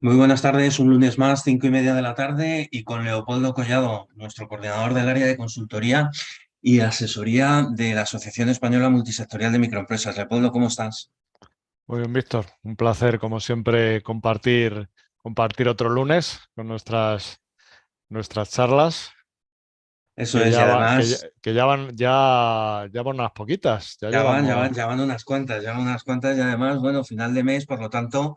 Muy buenas tardes, un lunes más, 5:30 de la tarde, y con Leopoldo Collado, nuestro coordinador del área de consultoría y asesoría de la Asociación Española Multisectorial de Microempresas. Leopoldo, ¿cómo estás? Muy bien, Víctor. Un placer, como siempre, compartir otro lunes con nuestras charlas, Eso es, y además ya van unas poquitas. Ya ya van, ya llevamos. van, ya van unas cuantas, y además, bueno, final de mes, por lo tanto,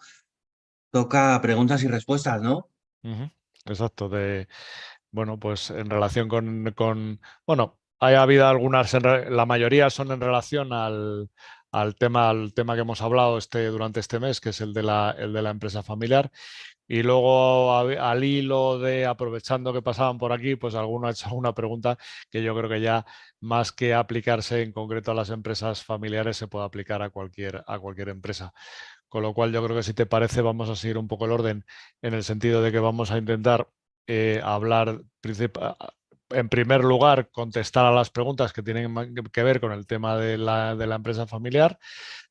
toca preguntas y respuestas, ¿no? Ujú, exacto. Bueno, pues en relación bueno, ha habido algunas, la mayoría son en relación al tema que hemos hablado durante este mes, que es el de la empresa familiar. Y luego, al hilo de aprovechando que pasaban por aquí, pues alguno ha hecho una pregunta que yo creo que ya más que aplicarse en concreto a las empresas familiares, se puede aplicar a cualquier empresa. Con lo cual, yo creo que si te parece, vamos a seguir un poco el orden en el sentido de que vamos a intentar hablar en primer lugar, contestar a las preguntas que tienen que ver con el tema de la empresa familiar.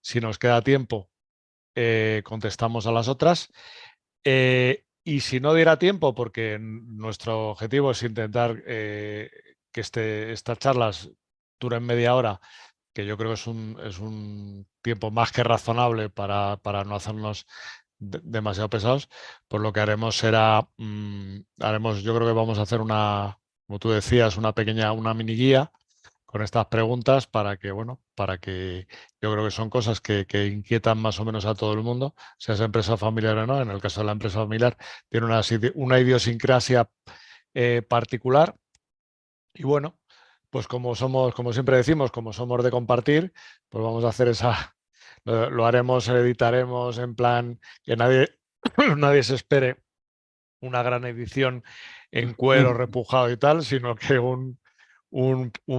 Si nos queda tiempo, contestamos a las otras. Y si no diera tiempo, porque nuestro objetivo es intentar que estas charlas duren media hora, que yo creo que es un tiempo más que razonable para no hacernos demasiado pesados, pues lo que haremos será, yo creo que vamos a hacer como tú decías, una mini guía con estas preguntas para que yo creo que son cosas que inquietan más o menos a todo el mundo, sea esa empresa familiar o no. En el caso de la empresa familiar, tiene una idiosincrasia particular. Y bueno, pues como siempre decimos, como somos de compartir, pues vamos a hacer lo haremos, editaremos en plan que nadie, nadie se espere una gran edición en cuero repujado y tal, sino que un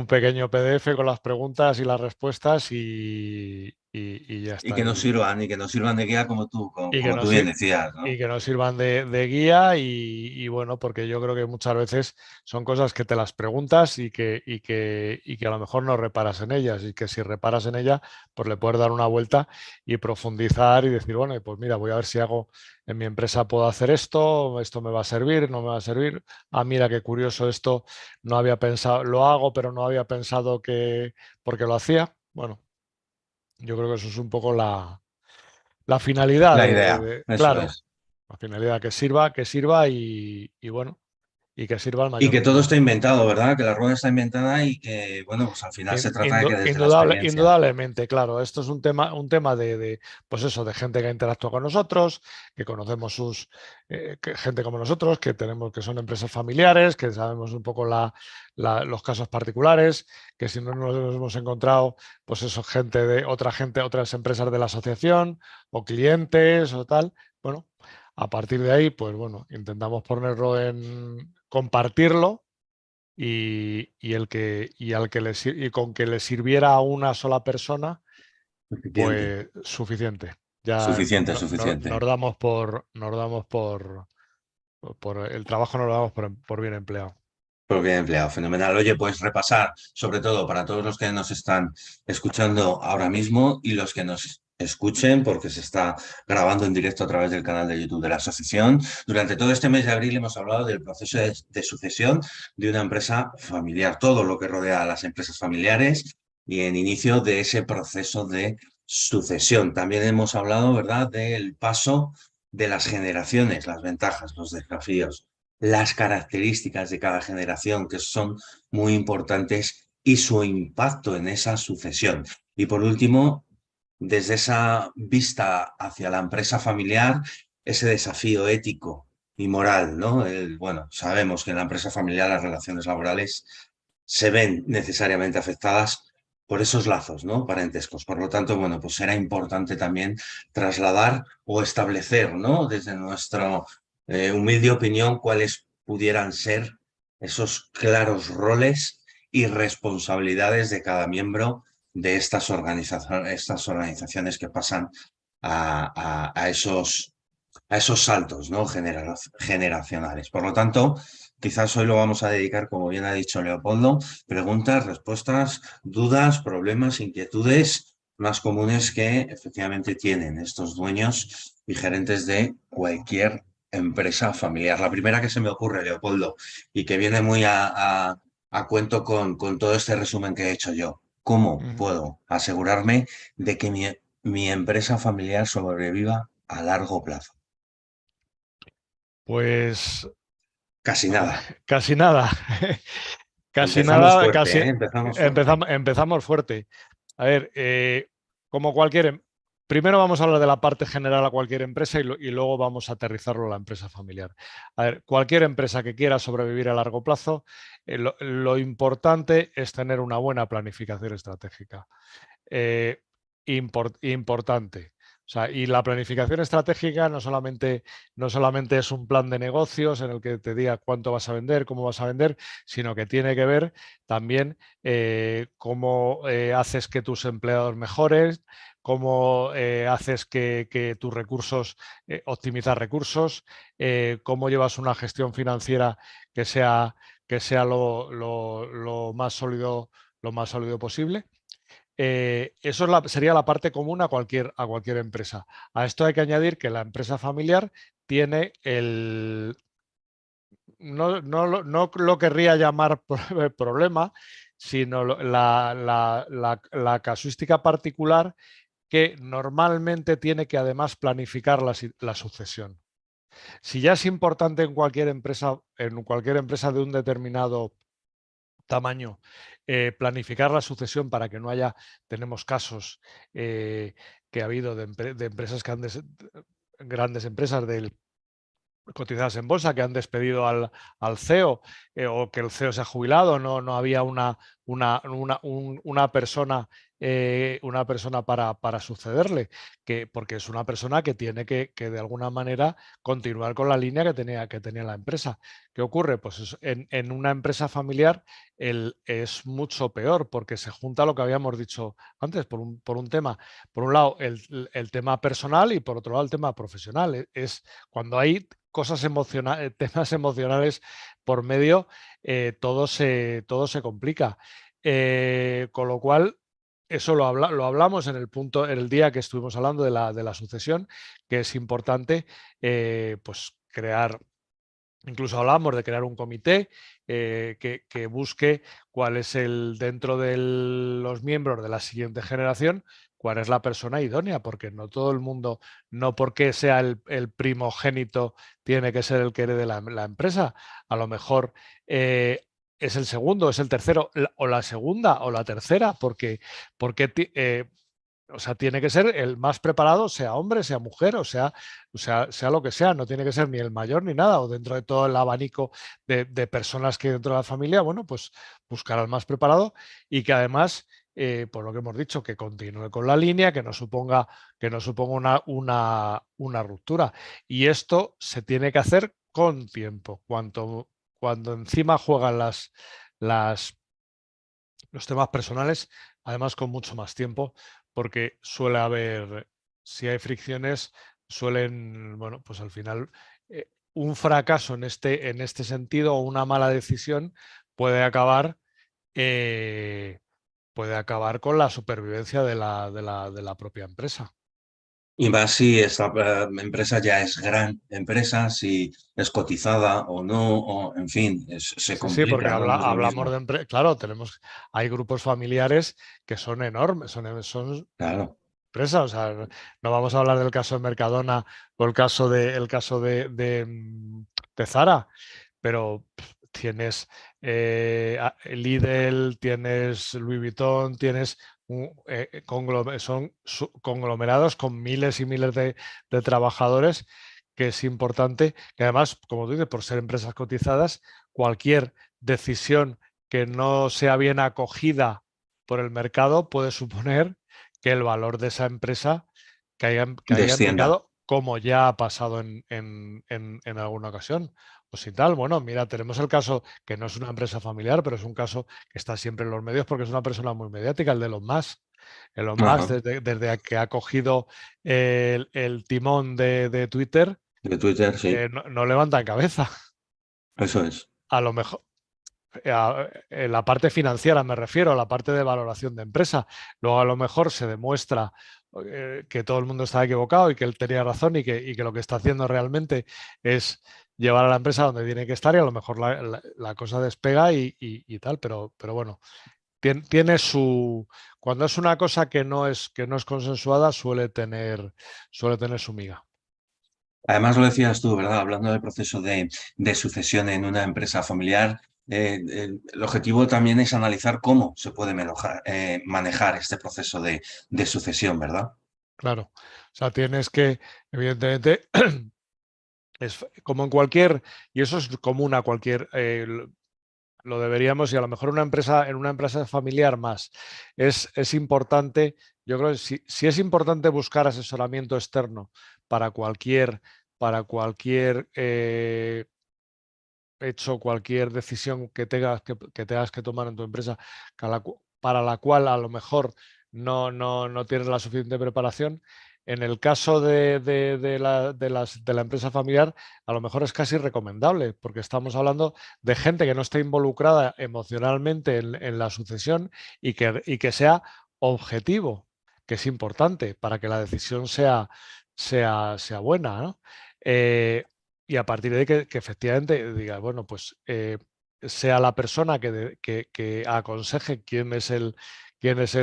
pequeño PDF con las preguntas y las respuestas y ya Y está. que nos sirvan, y que nos sirvan de guía como tú, como, Y que como tú nos, bien sir- decías, ¿no? y que nos sirvan de guía y bueno, porque yo creo que muchas veces son cosas que te las preguntas y que a lo mejor no reparas en ellas y que si reparas en ella, pues le puedes dar una vuelta y profundizar y decir, bueno, pues mira, voy a ver si hago en mi empresa puedo hacer esto me va a servir, no me va a servir. Ah, mira, qué curioso esto, no había pensado, lo hago, pero no había pensado que porque lo hacía. Bueno, yo creo que eso es un poco la finalidad La idea, eso claro, es. la finalidad que sirva y bueno, y que sirva al Y mayor que todo número. está inventado, ¿verdad? Que la rueda está inventada y que, bueno, pues al final se trata de que desde la experiencia. Indudablemente, claro, esto es un tema pues eso, de gente que interactúa con nosotros, que conocemos gente como nosotros, que son empresas familiares, que sabemos un poco los casos particulares, que si no nos hemos encontrado, pues eso, otras empresas de la asociación o clientes o tal. Bueno, a partir de ahí, pues bueno, intentamos ponerlo compartirlo y con que le sirviera a una sola persona, Suficiente, pues suficiente. Ya suficiente, suficiente. por el trabajo nos lo damos por bien empleado. Pues bien empleado, fenomenal. Oye, pues repasar, sobre todo para todos los que nos están escuchando ahora mismo y los que nos escuchen, porque se está grabando en directo a través del canal de YouTube de la asociación. Durante todo este mes de abril hemos hablado del proceso de sucesión de una empresa familiar, todo lo que rodea a las empresas familiares y en inicio de ese proceso de sucesión. También hemos hablado, ¿verdad?, del paso de las generaciones, las ventajas, los desafíos, las características de cada generación, que son muy importantes, y su impacto en esa sucesión. Y por último, desde esa vista hacia la empresa familiar, ese desafío ético y moral, ¿no? Bueno, sabemos que en la empresa familiar las relaciones laborales se ven necesariamente afectadas por esos lazos, ¿no? Parentescos. Por lo tanto, bueno, pues era importante también trasladar o establecer, ¿no? Desde nuestra humilde opinión, cuáles pudieran ser esos claros roles y responsabilidades de cada miembro de estas organizaciones que pasan a esos saltos, ¿no?, generacionales. Por lo tanto, quizás hoy lo vamos a dedicar, como bien ha dicho Leopoldo, preguntas, respuestas, dudas, problemas, inquietudes más comunes que efectivamente tienen estos dueños y gerentes de cualquier empresa familiar. La primera que se me ocurre, Leopoldo, y que viene muy a cuento con todo este resumen que he hecho yo. ¿Cómo Ujú. puedo asegurarme de que mi empresa familiar sobreviva a largo plazo? Pues Casi nada. casi nada. Casi Empezamos nada, fuerte, casi ¿eh? Empezamos fuerte. empezamos fuerte. A ver, como cualquier, primero vamos a hablar de la parte general a cualquier empresa y luego vamos a aterrizarlo a la empresa familiar. A ver, cualquier empresa que quiera sobrevivir a largo plazo, lo importante es tener una buena planificación estratégica. eh, Importante. O sea, y la planificación estratégica no solamente es un plan de negocios en el que te diga cuánto vas a vender, cómo vas a vender, sino que tiene que ver también cómo haces que tus empleados mejoren, cómo haces que tus recursos, optimizar recursos, cómo llevas una gestión financiera que sea lo más sólido posible. Eso es sería la parte común a cualquier empresa. A esto hay que añadir que la empresa familiar tiene no lo querría llamar problema, sino la casuística particular que normalmente tiene que además planificar la sucesión. Si ya es importante en cualquier empresa de un determinado tamaño, planificar la sucesión para que no haya, tenemos casos que ha habido de empresas que grandes empresas cotizadas en bolsa que han despedido al CEO o que el CEO se ha jubilado, no había una persona para sucederle, porque es una persona que tiene que de alguna manera continuar con la línea que tenía la empresa. ¿Qué ocurre? Pues en una empresa familiar es mucho peor porque se junta lo que habíamos dicho antes por un tema. Por un lado, el tema personal y por otro lado, el tema profesional. Es cuando hay cosas emocionales, temas emocionales por medio, todo se complica. Con lo cual, eso lo hablamos en en el día que estuvimos hablando de la sucesión, que es importante pues crear. Incluso hablamos de crear un comité que busque cuál es dentro de los miembros de la siguiente generación, cuál es la persona idónea, porque no todo el mundo, no porque sea el primogénito, tiene que ser el que herede la empresa. A lo mejor es el segundo, es el tercero, o la segunda o la tercera, porque o sea, tiene que ser el más preparado, sea hombre, sea mujer, sea lo que sea. No tiene que ser ni el mayor ni nada. O dentro de todo el abanico de personas que hay dentro de la familia, bueno, pues buscar al más preparado y que además, por lo que hemos dicho, que continúe con la línea, que no suponga una ruptura. Y esto se tiene que hacer con tiempo. Cuando encima juegan las los temas personales, además con mucho más tiempo, porque suele haber, si hay fricciones, bueno, pues al final un fracaso en este sentido o una mala decisión puede acabar, eh, puede acabar con la supervivencia de la propia empresa. Y más si esta empresa ya es gran empresa, si es cotizada o no, o en fin, se Sí, sí, porque complica, ¿no? No es lo hablamos mismo. claro, hay grupos familiares que son enormes, son Claro. empresa. O sea, no vamos a hablar del caso de Mercadona o el caso de Zara, pero tienes Lidl, tienes Louis Vuitton, tienes son conglomerados con miles y miles de trabajadores, que es importante que además, como tú dices, por ser empresas cotizadas, cualquier decisión que no sea bien acogida por el mercado puede suponer que el valor de esa empresa caiga en Descienda. picado, como ya ha pasado en alguna ocasión. O si tal, bueno, mira, tenemos el caso que no es una empresa familiar, pero es un caso que está siempre en los medios porque es una persona muy mediática, el de Elon Musk. Elon Musk, Ajá. desde que ha cogido el timón de Twitter, De Twitter, sí. no levanta cabeza. Eso es. A lo mejor, en la parte financiera me refiero, a la parte de valoración de empresa. Luego a lo mejor se demuestra que todo el mundo estaba equivocado y que él tenía razón y que lo que está haciendo realmente es llevar a la empresa donde tiene que estar y a lo mejor la cosa despega y tal, pero bueno, tiene su... Cuando es una cosa que no es consensuada, suele tener su miga. Además, lo decías tú, ¿verdad? Hablando del proceso de sucesión en una empresa familiar, el objetivo también es analizar cómo se puede manejar este proceso de sucesión, ¿verdad? Claro. O sea, tienes que, evidentemente, es como en cualquier, y eso es común a cualquier, lo deberíamos, y a lo mejor en una empresa familiar más, es importante, yo creo que si es importante buscar asesoramiento externo para cualquier hecho, cualquier decisión que tengas que tomar en tu empresa, para la cual a lo mejor no tienes la suficiente preparación. En el caso de la empresa familiar, a lo mejor es casi recomendable, porque estamos hablando de gente que no esté involucrada emocionalmente en la sucesión y que sea objetivo, que es importante para que la decisión sea buena, ¿no? Y a partir de ahí que efectivamente diga, bueno, pues sea la persona que aconseje quién es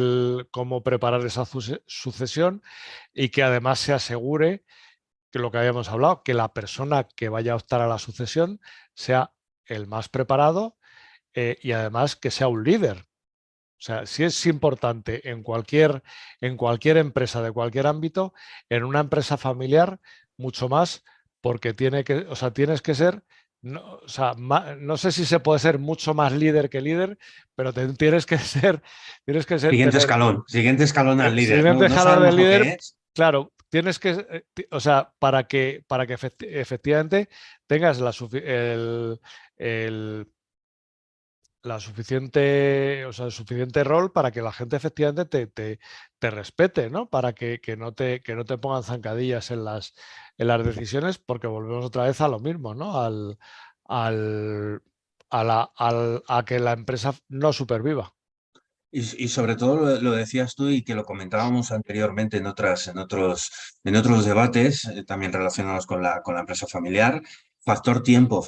cómo preparar esa sucesión y que además se asegure que lo que habíamos hablado, que la persona que vaya a optar a la sucesión sea el más preparado y además que sea un líder. O sea, sí es importante en cualquier empresa de cualquier ámbito, en una empresa familiar, mucho más, porque o sea, tienes que ser, no, o sea, no sé si se puede ser mucho más líder que líder, pero tienes que ser, tener, Siguiente escalón al si líder. bien No, no dejar de sabemos lo líder, que es. claro, tienes que, o sea, para que efectivamente tengas el la suficiente, o sea, el suficiente rol para que la gente efectivamente te respete, ¿no? Para que no te pongan zancadillas en las decisiones, porque volvemos otra vez a lo mismo, ¿no? Al, a que la empresa no superviva. Y sobre todo lo decías tú y que lo comentábamos anteriormente en otros debates, también relacionados con la empresa familiar. Factor tiempo,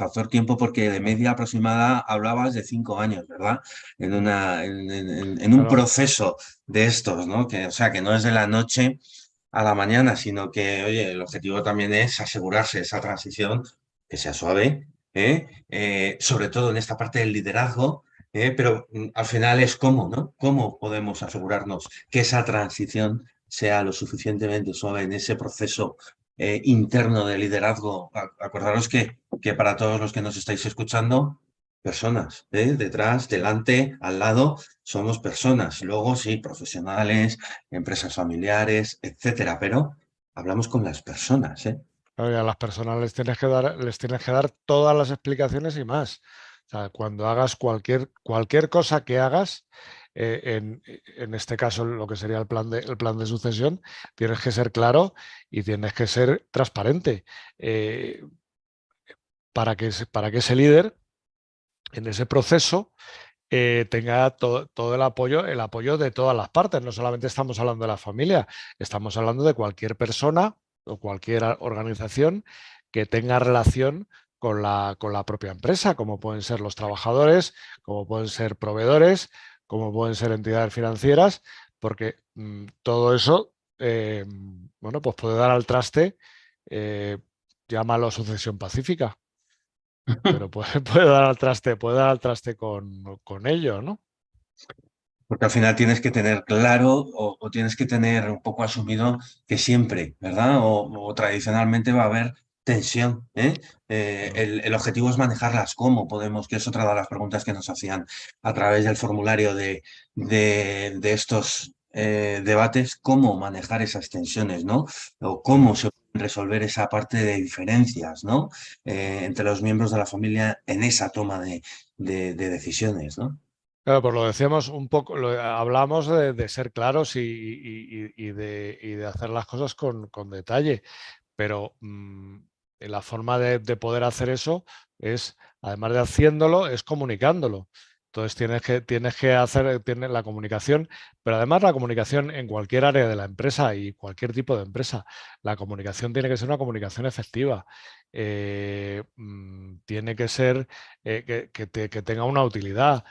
porque de media aproximada hablabas de 5 años, ¿verdad? En un Claro, proceso de estos, ¿no? Que, o sea, que no es de la noche a la mañana, sino que, oye, el objetivo también es asegurarse esa transición que sea suave, sobre todo en esta parte del liderazgo, pero al final es cómo, ¿no? ¿Cómo podemos asegurarnos que esa transición sea lo suficientemente suave en ese proceso interno de liderazgo? Acordaros que para todos los que nos estáis escuchando, personas, detrás, delante, al lado, somos personas. Luego sí, profesionales, empresas familiares, etcétera, pero hablamos con las personas, ¿eh? claro, y a las personas les tienes que dar todas las explicaciones y más. O sea, cuando hagas cualquier cosa que hagas, en este caso lo que sería el plan de sucesión, tienes que ser claro y tienes que ser transparente eh, para que ese líder en ese proceso tenga todo el apoyo de todas las partes. No solamente estamos hablando de la familia, estamos hablando de cualquier persona o cualquier organización que tenga relación con la propia empresa, como pueden ser los trabajadores, como pueden ser proveedores, como pueden ser entidades financieras, porque todo eso, bueno, pues puede dar al traste, eh, llámalo sucesión pacífica, pero puede dar al traste con ello, ¿no? Porque al final tienes que tener claro o tienes que tener un poco asumido que siempre, ¿verdad? O tradicionalmente va a haber tensión, ¿eh? Claro. El objetivo es manejarlas. ¿Cómo podemos? Que es otra de las preguntas que nos hacían a través del formulario de estos debates. ¿Cómo manejar esas tensiones, ¿no? O cómo Claro. se puede resolver esa parte de diferencias, ¿no? Entre los miembros de la familia en esa toma de decisiones, ¿no? Claro, pues lo decíamos un poco, hablamos de ser claros y de hacer las cosas con detalle, pero la forma de poder hacer eso es, además de haciéndolo, es comunicándolo. Entonces tienes que hacer la comunicación, pero además la comunicación en cualquier área de la empresa y cualquier tipo de empresa, la comunicación tiene que ser una comunicación efectiva. Tiene que ser que tenga una utilidad.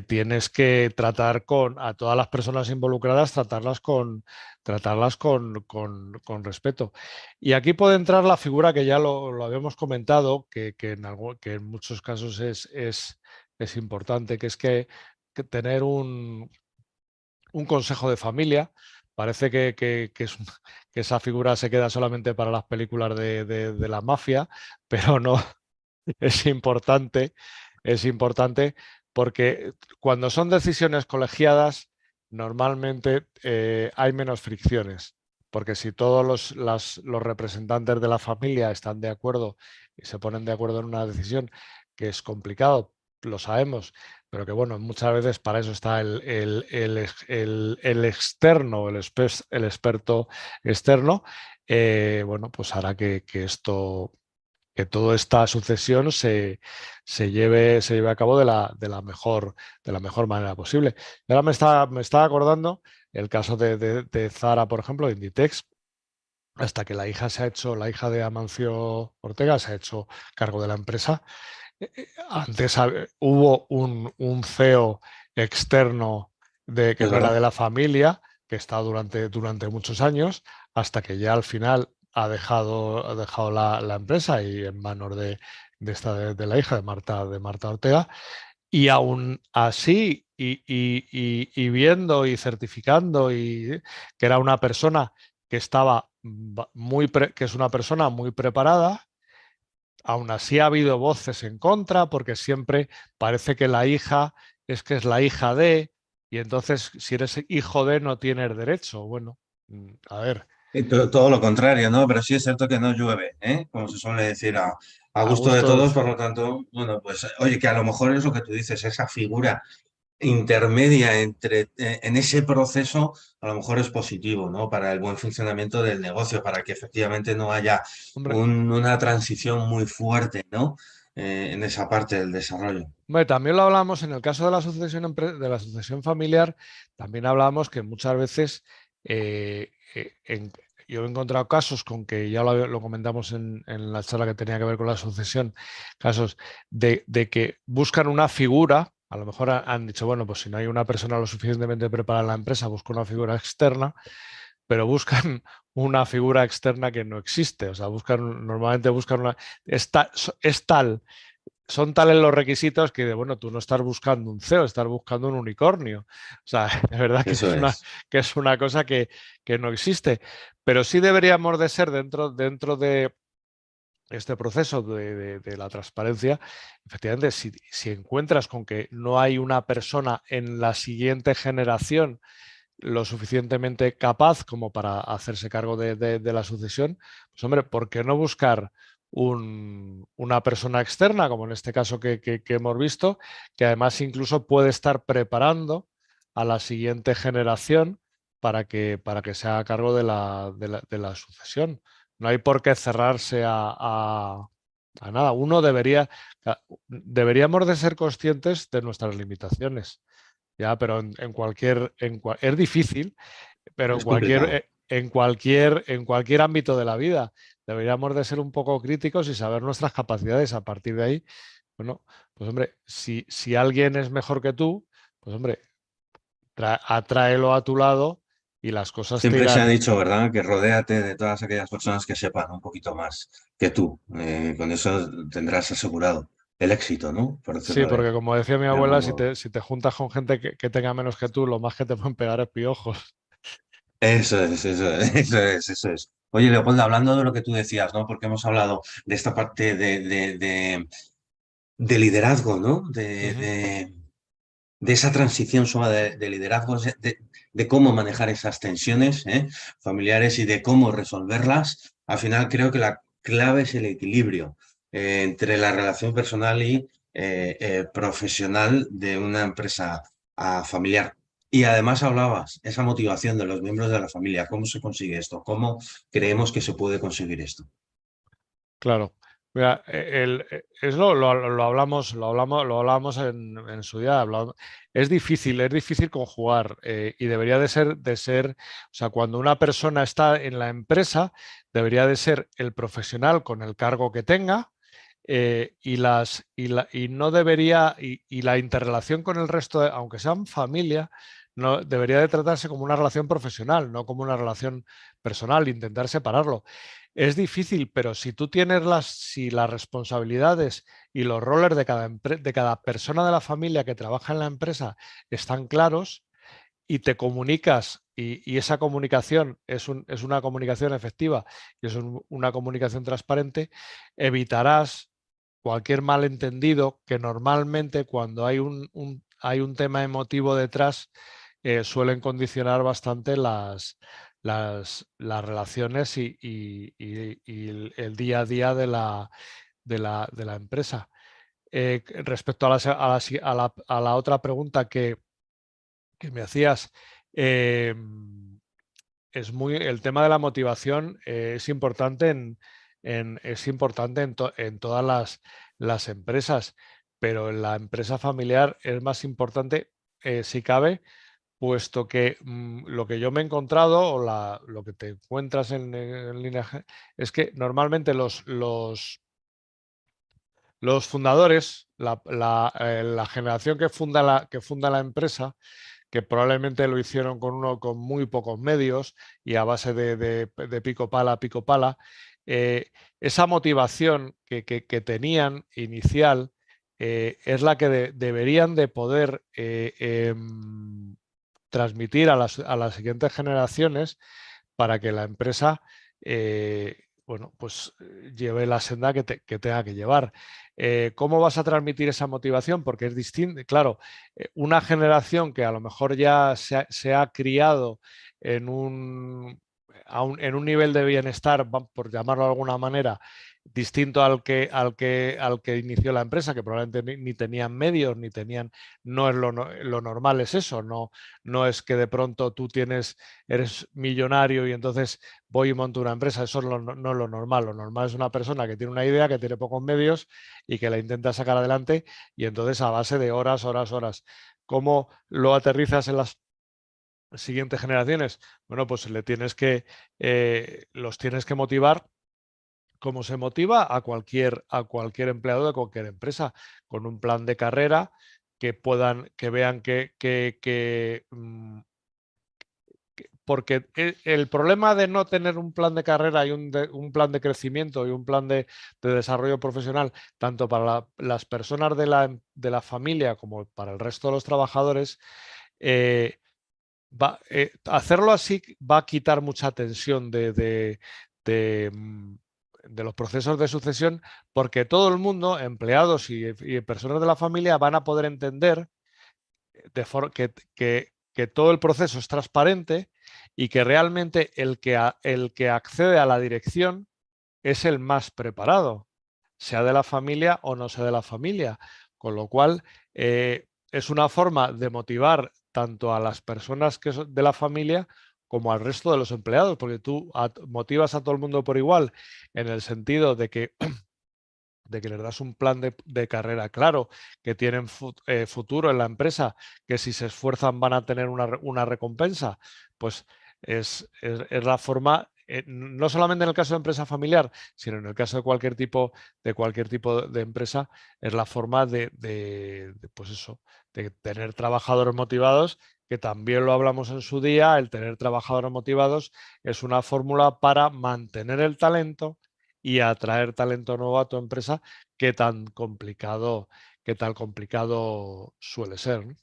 Tienes que tratar a todas las personas involucradas, tratarlas con respeto. Y aquí puede entrar la figura que ya lo habíamos comentado, que en muchos casos es importante, que es que tener un consejo de familia. Parece que esa figura se queda solamente para las películas de la mafia, pero no, es importante porque cuando son decisiones colegiadas, normalmente hay menos fricciones. Porque si todos los representantes de la familia están de acuerdo y se ponen de acuerdo en una decisión, que es complicado, lo sabemos, pero que bueno, muchas veces para eso está el externo, el experto externo, bueno, pues hará que toda esta sucesión se lleve a cabo de la mejor manera posible. Y ahora me estaba acordando el caso de Zara, por ejemplo, de Inditex, hasta que la hija de Amancio Ortega se ha hecho cargo de la empresa. Antes hubo un CEO externo que Es no era verdad. de la familia, que está durante muchos años, hasta que ya al final ha dejado la empresa y en manos de la hija de Marta Ortega. Y aún así, y viendo y certificando que era una persona que estaba que es una persona muy preparada. Aún así ha habido voces en contra porque siempre parece que la hija que es la hija de, y entonces si eres hijo de no tienes derecho. Bueno, a ver, Todo lo contrario, ¿no? Pero sí es cierto que no llueve, ¿eh? Como se suele decir, a a gusto de gusto, todos, por lo tanto, bueno, pues oye, que a lo mejor es lo que tú dices, esa figura intermedia en ese proceso, a lo mejor es positivo, ¿no? Para el buen funcionamiento del negocio, para que efectivamente no haya hombre, una transición muy fuerte, ¿no? En esa parte del desarrollo. hombre, también lo hablamos en el caso de la de la sucesión familiar, también hablamos que muchas veces eh, eh, en- yo he encontrado casos con que ya lo comentamos en la charla que tenía que ver con la sucesión, casos de que buscan una figura, a lo mejor han dicho, bueno, pues si no hay una persona lo suficientemente preparada en la empresa, busco una figura externa, pero buscan una figura externa que no existe, o sea, normalmente buscan es tal son tales los requisitos que, bueno, tú no estás buscando un CEO, estás buscando un unicornio. O sea, de verdad Eso es. que es una cosa que no existe. Pero sí deberíamos de ser dentro de este proceso de la transparencia, efectivamente, si encuentras con que no hay una persona en la siguiente generación lo suficientemente capaz como para hacerse cargo de la sucesión, pues hombre, ¿por qué no buscar una persona externa, como en este caso que hemos visto, que además incluso puede estar preparando a la siguiente generación para que se haga cargo de la sucesión? No hay por qué cerrarse a nada. Deberíamos de ser conscientes de nuestras limitaciones. Ya, pero es difícil, pero Es complicado. en cualquier ámbito de la vida deberíamos de ser un poco críticos y saber nuestras capacidades. A partir de ahí, bueno, pues hombre, si alguien es mejor que tú, pues hombre, atráelo a tu lado y las cosas te Siempre se ha irán. dicho, ¿verdad?, que rodéate de todas aquellas personas que sepan un poquito más que tú. Con eso tendrás asegurado el éxito, ¿no? Por Sí, decirlo porque como decía mi de algún abuela, modo. si te juntas con gente que tenga menos que tú, lo más que te pueden pegar es piojos. Eso es, eso es, eso es, eso es. Oye, Leopoldo, hablando de lo que tú decías, ¿no? Porque hemos hablado de esta parte de liderazgo, ¿no? Ujú. De esa transición suave de liderazgo, de cómo manejar esas tensiones, familiares y de cómo resolverlas. Al final creo que la clave es el equilibrio entre la relación personal y profesional de una empresa familiar. Y además hablabas, esa motivación de los miembros de la familia, ¿cómo se consigue esto? ¿Cómo creemos que se puede conseguir esto? Claro. Mira, eso lo hablamos en su día. Es difícil conjugar y debería de ser, o sea, cuando una persona está en la empresa, debería de ser el profesional con el cargo que tenga y no debería, y la interrelación con el resto, aunque sean familia, no, debería de tratarse como una relación profesional, no como una relación personal, intentar separarlo. Es difícil, pero si tú tienes si las responsabilidades y los roles de cada persona de la familia que trabaja en la empresa están claros y te comunicas y esa comunicación es una comunicación efectiva y es una comunicación transparente, evitarás cualquier malentendido que normalmente cuando hay un tema emotivo detrás suelen condicionar bastante las relaciones y el día a día de la empresa. Respecto a la otra pregunta que me hacías, eh, el tema de la motivación es importante en todas las empresas, pero en la empresa familiar es más importante, si cabe, puesto que lo que yo me he encontrado o lo que te encuentras en línea es que normalmente los fundadores, la generación que funda la empresa, que probablemente lo hicieron con muy pocos medios y a base de pico pala, esa motivación que tenían inicial es la que deberían de poder transmitir a las siguientes generaciones para que la empresa bueno, pues lleve la senda que tenga que llevar. ¿Cómo vas a transmitir esa motivación? Porque es distinto, claro, una generación que a lo mejor ya se ha criado en en un nivel de bienestar, por llamarlo de alguna manera, distinto al que inició la empresa, que probablemente ni tenían medios, ni tenían, no es lo normal es eso, no es que de pronto eres millonario y entonces voy y monto una empresa, eso no es lo normal es una persona que tiene una idea, que tiene pocos medios y que la intenta sacar adelante y entonces a base de horas, horas, horas. ¿Cómo lo aterrizas en las siguientes generaciones? Bueno, pues los tienes que motivar como se motiva a cualquier empleado de cualquier empresa, con un plan de carrera que vean porque el problema de no tener un plan de carrera y un plan de crecimiento y un plan de desarrollo profesional, tanto para las personas de la familia como para el resto de los trabajadores, eh, hacerlo así va a quitar mucha tensión de, mm, de los procesos de sucesión, porque todo el mundo, empleados y personas de la familia, van a poder entender que todo el proceso es transparente y que realmente el que accede a la dirección es el más preparado, sea de la familia o no sea de la familia. Con lo cual, es una forma de motivar tanto a las personas que son de la familia como al resto de los empleados, porque tú motivas a todo el mundo por igual en el sentido de que les das un plan de carrera claro, que tienen futuro en la empresa, que si se esfuerzan van a tener una recompensa, pues es la forma, no solamente en el caso de empresa familiar, sino en el caso de cualquier tipo de empresa, es la forma pues eso, de tener trabajadores motivados, que también lo hablamos en su día, el tener trabajadores motivados es una fórmula para mantener el talento y atraer talento nuevo a tu empresa, qué tan complicado suele ser, ¿no?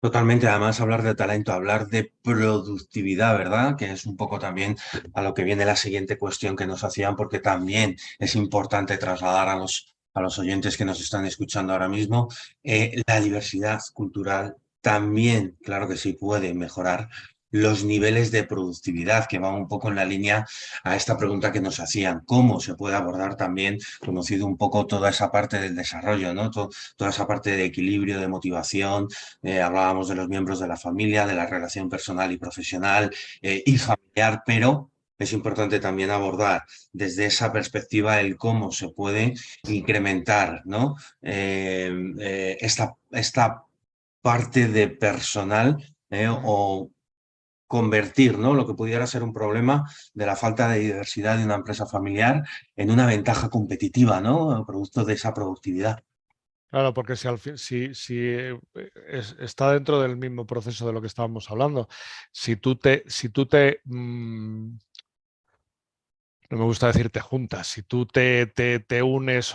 Totalmente, además hablar de talento, hablar de productividad, ¿verdad? Que es un poco también a lo que viene la siguiente cuestión que nos hacían, porque también es importante trasladar a los oyentes que nos están escuchando ahora mismo, la diversidad cultural también, claro que sí, puede mejorar los niveles de productividad, que van un poco en la línea a esta pregunta que nos hacían, cómo se puede abordar también, conocido un poco toda esa parte del desarrollo, ¿no? Toda esa parte de equilibrio, de motivación. Hablábamos de los miembros de la familia, de la relación personal y profesional y familiar, pero es importante también abordar desde esa perspectiva el cómo se puede incrementar, ¿no? Esta parte de personal, o convertir, ¿no?, lo que pudiera ser un problema de la falta de diversidad de una empresa familiar en una ventaja competitiva, ¿no?, producto de esa productividad. Claro, porque si, está dentro del mismo proceso de lo que estábamos hablando, no me gusta decir te juntas, si tú te unes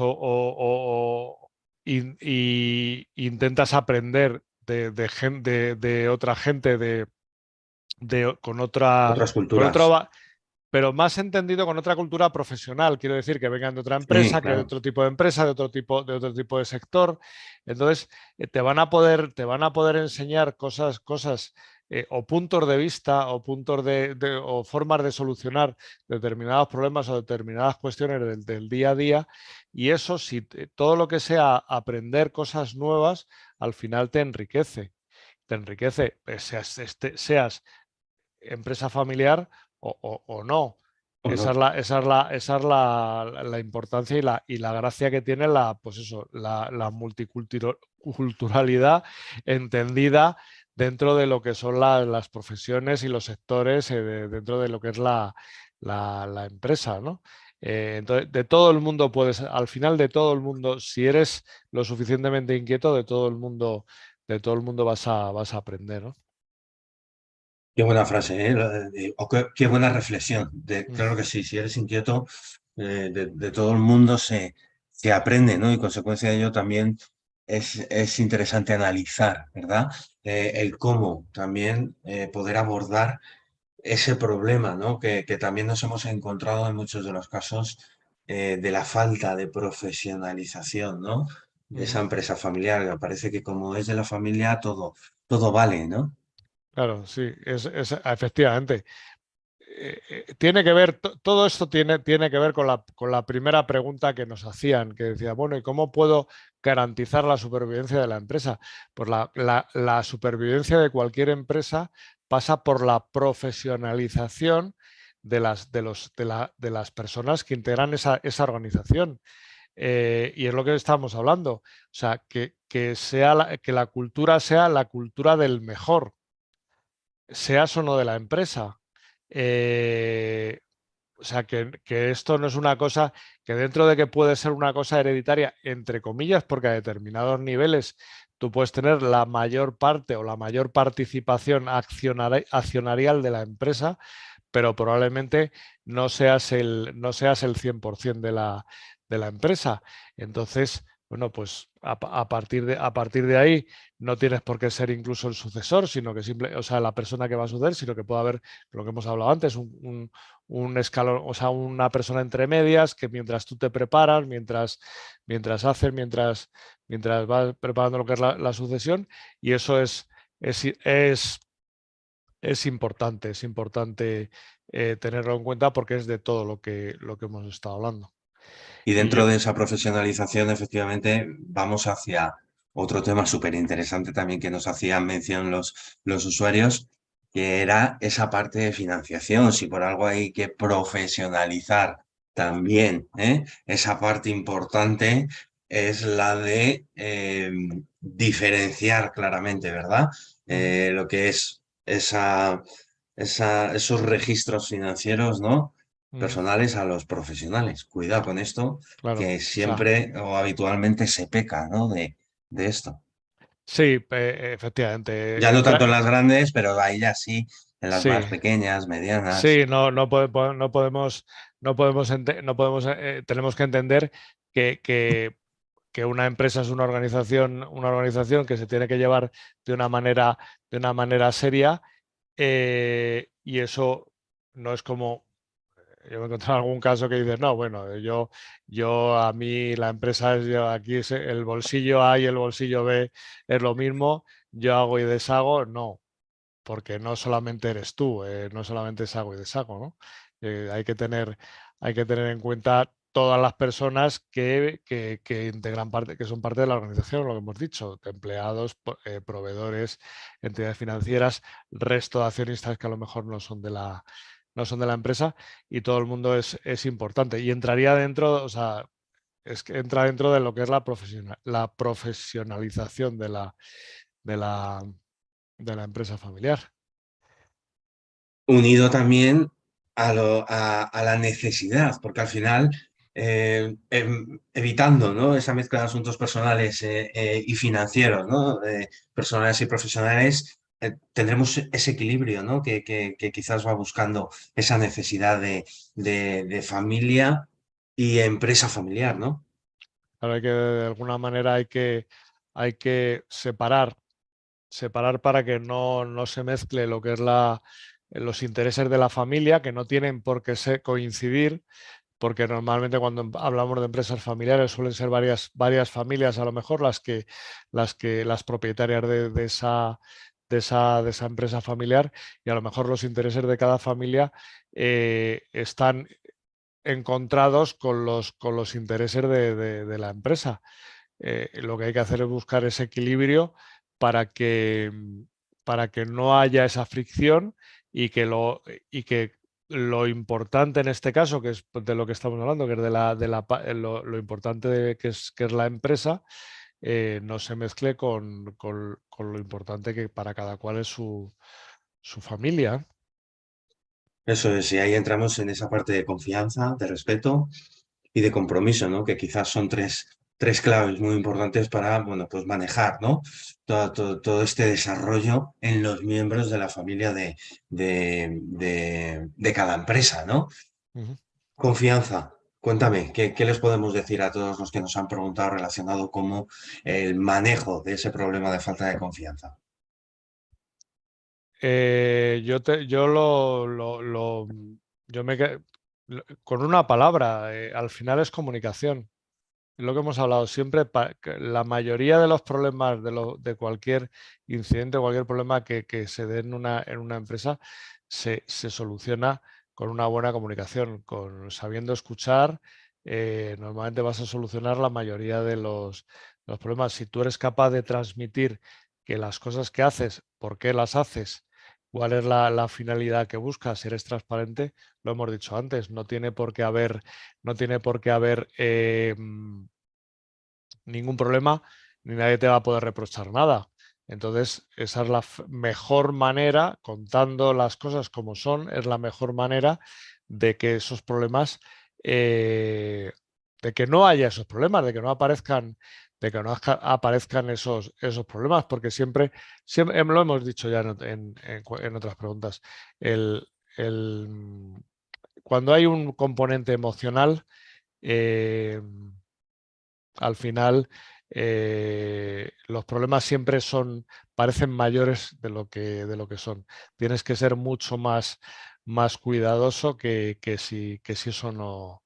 y intentas aprender de otra gente, Otras con culturas. otro, pero más entendido con otra cultura profesional, quiero decir, que vengan de otra Sí, empresa, que de claro. otro tipo de empresa, de otro tipo de sector. Entonces, te van a poder enseñar cosas o puntos de vista o o formas de solucionar determinados problemas o determinadas cuestiones del día a día. Y eso, si todo lo que sea aprender cosas nuevas, al final te enriquece. Te enriquece, seas empresa familiar o no. ¿O Esa es no? la importancia y la gracia que tiene pues eso, la multiculturalidad entendida dentro de lo que son las profesiones y los sectores, dentro de lo que es la empresa, ¿no? Entonces, de todo el mundo puedes, al final de todo el mundo, si eres lo suficientemente inquieto, de todo el mundo vas a aprender, ¿no? Qué buena frase, ¿eh? Qué buena reflexión. Mm. Claro que sí, si eres inquieto, de todo el mundo se aprende, ¿no? Y consecuencia de ello también es interesante analizar, ¿verdad? El cómo también poder abordar ese problema, ¿no? Que también nos hemos encontrado en muchos de los casos, de la falta de profesionalización, ¿no?, de esa Ujú. empresa familiar. Que parece que como es de la familia, todo vale, ¿no? Claro, sí, efectivamente. Tiene que ver, todo esto tiene que ver con la primera pregunta que nos hacían, que decía, bueno, ¿y cómo puedo garantizar la supervivencia de la empresa? Pues la supervivencia de cualquier empresa pasa por la profesionalización de las personas que integran esa organización. Y es lo que estamos hablando. O sea, que la cultura sea la cultura del mejor, seas o no de la empresa. Eh, o sea, que esto no es una cosa que dentro de que puede ser una cosa hereditaria, entre comillas, porque a determinados niveles tú puedes tener la mayor parte o la mayor participación accionarial de la empresa, pero probablemente no seas el 100% de la empresa. Entonces, bueno, pues a partir de ahí no tienes por qué ser incluso el sucesor, sino que o sea, la persona que va a suceder, sino que puede haber lo que hemos hablado antes, un escalón, o sea, una persona entre medias que mientras tú te preparas, mientras vas preparando lo que es la sucesión, y eso es, es, es importante tenerlo en cuenta porque es de todo lo que hemos estado hablando. Y Y yo, dentro de esa profesionalización, efectivamente, vamos hacia otro tema súper interesante también que nos hacían mención los usuarios, que era esa parte de financiación. Si por algo hay que profesionalizar también, esa parte importante es la de diferenciar claramente, ¿verdad? Ujú, Lo que es esos registros financieros, ¿no?, ujú, personales a los profesionales. Cuidado con esto, claro, que o sea, siempre o habitualmente se peca, ¿no?, de esto. sí, efectivamente. Ya no tanto en las grandes, pero ahí ya sí, en las Sí, más pequeñas, medianas. sí, tenemos que entender que una empresa es una organización que se tiene que llevar de una manera seria, y eso no es como. Yo me he encontrado algún caso que dices, no, bueno, a mí la empresa aquí el bolsillo A y el bolsillo B es lo mismo, yo hago y deshago, no, porque no solamente eres tú, no solamente es hago y deshago, ¿no? Hay que tener en cuenta todas las personas que integran parte, que son parte de la organización, lo que hemos dicho, empleados, proveedores, entidades financieras, resto de accionistas que a lo mejor no son no son de la empresa, y todo el mundo es importante. Y entraría dentro, o sea, es que entra dentro de lo que es la profesionalización de la, de la empresa familiar. Unido también a la necesidad, porque al final, evitando, ¿no?, esa mezcla de asuntos personales y financieros, ¿no?, personales y profesionales, tendremos ese equilibrio, ¿no?, que quizás va buscando esa necesidad de familia y empresa familiar, ¿no? Ahora hay que, de alguna manera, hay que separar para que no se mezcle lo que es los intereses de la familia, que no tienen por qué coincidir, porque normalmente cuando hablamos de empresas familiares suelen ser varias familias a lo mejor las propietarias de esa empresa familiar, y a lo mejor los intereses de cada familia están encontrados con los intereses de la empresa. Lo que hay que hacer es buscar ese equilibrio para que, para que no haya esa fricción, y que lo importante en este caso, que es de lo que estamos hablando, que es lo importante que es la empresa, no se mezcle con lo importante que para cada cual es su familia. Eso es, y ahí entramos en esa parte de confianza, de respeto y de compromiso, ¿no? Que quizás son tres claves muy importantes para, bueno, pues manejar, ¿no?, todo este desarrollo en los miembros de la familia de cada empresa, ¿no? Ujú. Confianza. Cuéntame, ¿qué les podemos decir a todos los que nos han preguntado relacionado con el manejo de ese problema de falta de confianza? Yo yo con una palabra, al final es comunicación. Es lo que hemos hablado siempre. Que la mayoría de los problemas de cualquier incidente, cualquier problema que se dé en una empresa, se soluciona con una buena comunicación, sabiendo escuchar. Normalmente vas a solucionar la mayoría de los problemas. Si tú eres capaz de transmitir que las cosas que haces, por qué las haces, cuál es la finalidad que buscas, si eres transparente, lo hemos dicho antes, no tiene por qué haber ningún problema, ni nadie te va a poder reprochar nada. Entonces, esa es la mejor manera, contando las cosas como son, es la mejor manera de que esos problemas, de que no haya esos problemas, de que no aparezcan esos problemas, porque siempre lo hemos dicho ya en otras preguntas. el, el, Cuando hay un componente emocional, eh, al final, los problemas siempre parecen mayores de lo que son. Tienes que ser mucho más cuidadoso que si eso no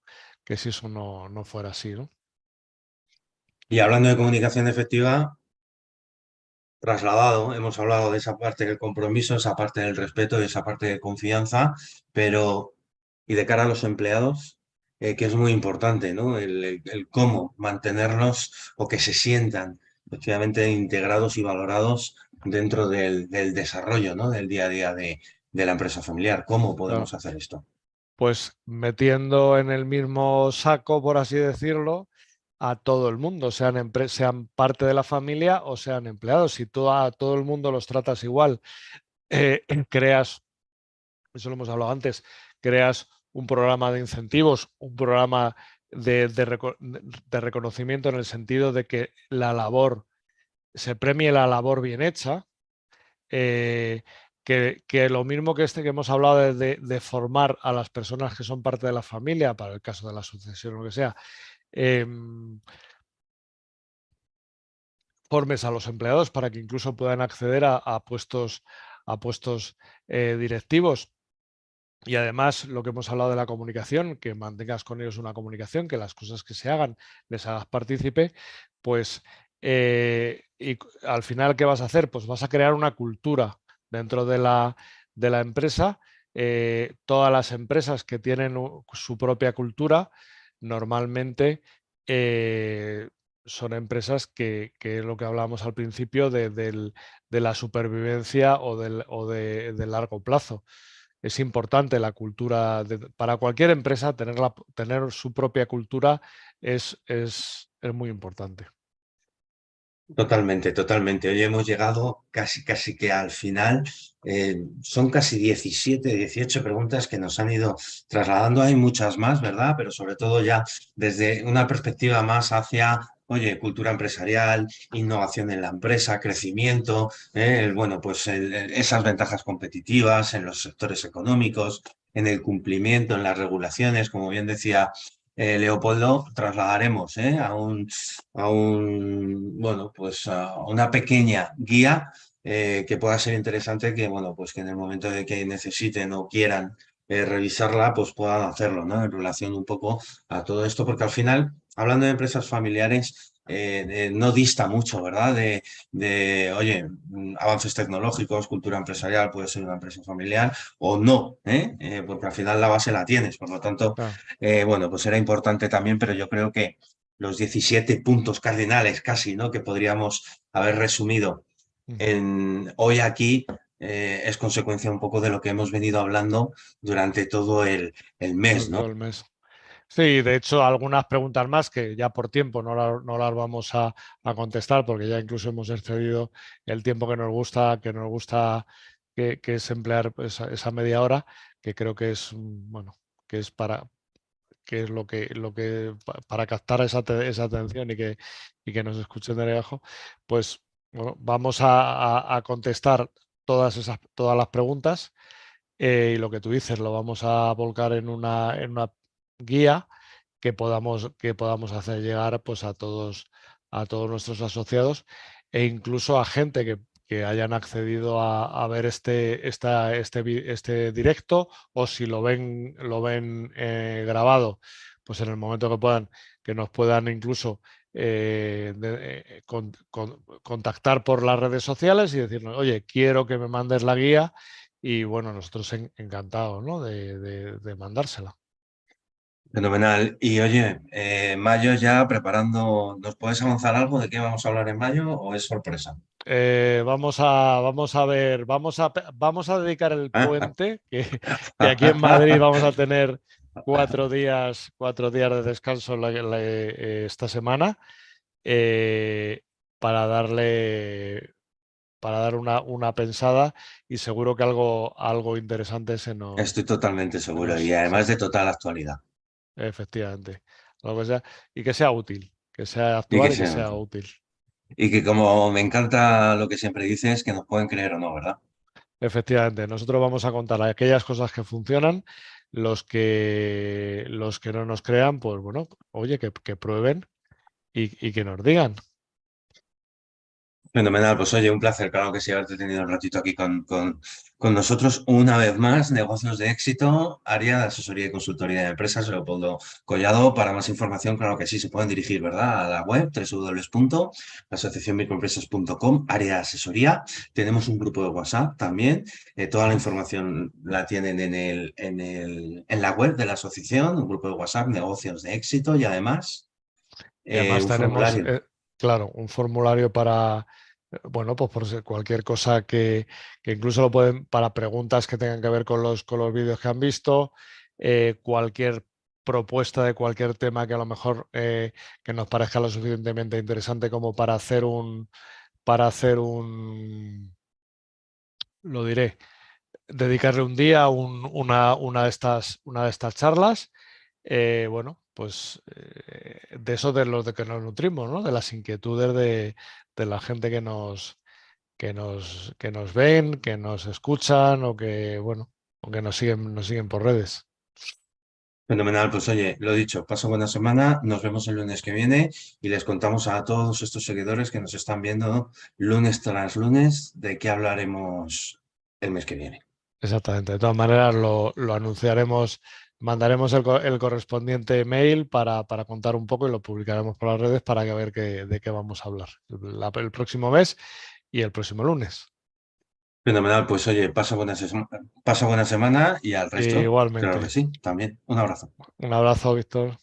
fuera así, ¿no? Y hablando de comunicación efectiva, trasladado, hemos hablado de esa parte del compromiso, esa parte del respeto y esa parte de confianza, pero y de cara a los empleados, que es muy importante, ¿no? El cómo mantenerlos o que se sientan efectivamente integrados y valorados dentro del desarrollo, ¿no?, del día a día de la empresa familiar. ¿Cómo Claro. podemos hacer esto? Pues metiendo en el mismo saco, por así decirlo, a todo el mundo, sean parte de la familia o sean empleados. Si tú a todo el mundo los tratas igual, creas, eso lo hemos hablado antes, creas un programa de incentivos, un programa de reconocimiento, en el sentido de que se premie la labor bien hecha. Que lo mismo que hemos hablado de formar a las personas que son parte de la familia, para el caso de la sucesión o lo que sea, em, formes a los empleados para que incluso puedan acceder a puestos directivos. Y además, lo que hemos hablado de la comunicación, que mantengas con ellos una comunicación, que las cosas que se hagan les hagas partícipe. Pues al final, ¿qué vas a hacer? Pues vas a crear una cultura dentro de la empresa. Todas las empresas que tienen su propia cultura, normalmente son empresas que es lo que hablábamos al principio de la supervivencia o del largo plazo. es importante la cultura, para cualquier empresa tener su propia cultura es muy importante. Totalmente, totalmente. Hoy hemos llegado casi que al final. Son casi 17, 18 preguntas que nos han ido trasladando. Hay muchas más, ¿verdad? Pero sobre todo ya desde una perspectiva más hacia, oye, cultura empresarial, innovación en la empresa, crecimiento, bueno, pues esas ventajas competitivas en los sectores económicos, en el cumplimiento, en las regulaciones, como bien decía. Leopoldo, trasladaremos bueno, pues a una pequeña guía que pueda ser interesante que, bueno, pues que en el momento de que necesiten o quieran revisarla, pues puedan hacerlo, ¿no? En relación un poco a todo esto, porque al final, hablando de empresas familiares, no dista mucho, ¿verdad? Oye, avances tecnológicos, cultura empresarial, puede ser una empresa familiar o no, porque al final la base la tienes, por lo tanto, Claro. bueno, pues era importante también, pero yo creo que los 17 puntos cardinales casi, ¿no? Que podríamos haber resumido hoy aquí es consecuencia un poco de lo que hemos venido hablando durante todo el mes, Durante ¿no? todo el mes. Sí, de hecho, algunas preguntas más que ya por tiempo no las vamos a contestar porque ya incluso hemos excedido el tiempo que nos gusta que es emplear esa media hora, que creo que es, bueno, que es que es para captar esa atención y que nos escuchen de lejos, pues bueno, vamos a contestar todas las preguntas y lo que tú dices lo vamos a volcar en una guía que podamos hacer llegar pues a todos nuestros asociados e incluso a gente que hayan accedido a ver este directo, o si lo ven grabado, pues en el momento que puedan, que nos puedan incluso contactar por las redes sociales y decirnos, oye, quiero que me mandes la guía, y bueno, nosotros encantados, ¿no? de mandársela. Fenomenal. Y oye, mayo ya preparando, ¿nos puedes avanzar algo de qué vamos a hablar en mayo o es sorpresa? Vamos a ver, vamos a dedicar el puente, que aquí en Madrid vamos a tener 4 días de descanso esta semana, eh, para dar una pensada, y seguro que algo interesante se Estoy nos, totalmente se seguro y nos, además se- de total actualidad. efectivamente, algo que sea, y que sea útil, que sea Y que actual y que sea. sea útil. Y que como me encanta lo que siempre dices, que nos pueden creer o no, ¿verdad? Efectivamente, nosotros vamos a contar aquellas cosas que funcionan. Los que no nos crean, pues bueno, oye, que prueben y que nos digan. Fenomenal, pues oye, un placer, claro que sí, haberte tenido un ratito aquí con nosotros. Una vez más, negocios de éxito, área de asesoría y consultoría de empresas, Leopoldo Collado. Para más información, claro que sí, se pueden dirigir, ¿verdad? A la web www.asociacionmicroempresas.com, área de asesoría. Tenemos un grupo de WhatsApp también. Toda la información la tienen en la web de la asociación, un grupo de WhatsApp, negocios de éxito y además Y además un tenemos, formulario. claro, un formulario para, bueno, pues por cualquier cosa que incluso lo pueden, para preguntas que tengan que ver con los vídeos que han visto, cualquier propuesta de cualquier tema que a lo mejor que nos parezca lo suficientemente interesante como para hacer un, lo diré, dedicarle un día a una de estas charlas. Bueno, pues de eso, de los de que nos nutrimos, ¿no? De las inquietudes de la gente que nos ven, que nos escuchan, o que, bueno, o que nos siguen por redes. Fenomenal, pues oye, lo dicho, paso buena semana, nos vemos el lunes que viene y les contamos a todos estos seguidores que nos están viendo lunes tras lunes de qué hablaremos el mes que viene. Exactamente. De todas maneras, lo anunciaremos, mandaremos el correspondiente mail para contar un poco, y lo publicaremos por las redes para que ver de qué vamos a hablar el próximo mes y el próximo lunes. Fenomenal, pues oye, pasa buena semana y al resto, claro que Igualmente. sí, también. Un abrazo. Un abrazo, Víctor.